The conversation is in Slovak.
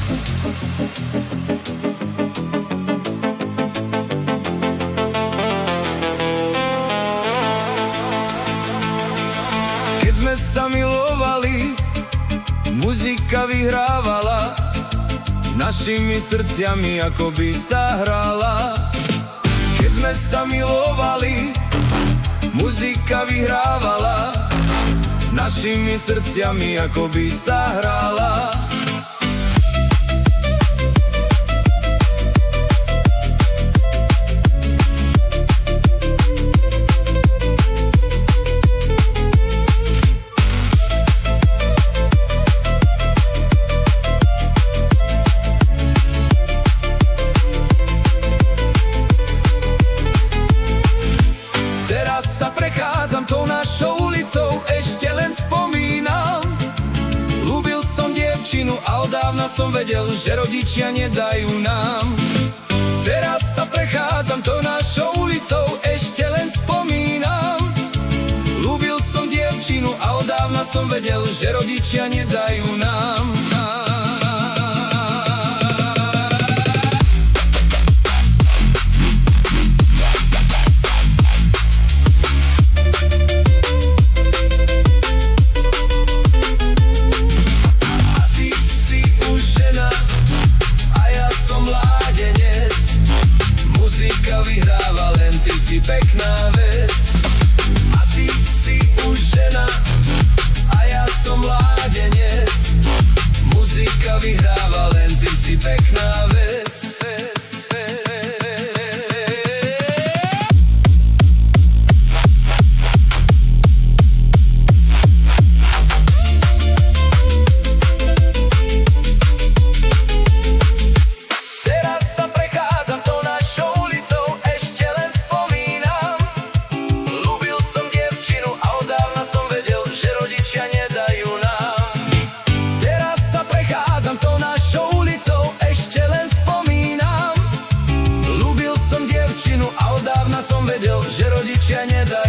Keď sme sa milovali, muzika vyhrávala, s našimi srdciami akoby sa hrala. Keď sme sa milovali, muzika vyhrávala, s našimi srdciami akoby sa hrala. Sa prechádzam tou našou ulicou, ešte len spomínam. Ľúbil som dievčinu a odávna som vedel, že rodičia nedajú nám. Teraz sa prechádzam tou našou ulicou, ešte len spomínam. Ľúbil som dievčinu a odávna som vedel, že rodičia nedajú nám. Vyhráva, len ty si pekná vec. A ty si už žena a ja som mládenec. Muzika vyhráva, len ty si pekná vec. A odávna som vedel, že rodičia nedajú.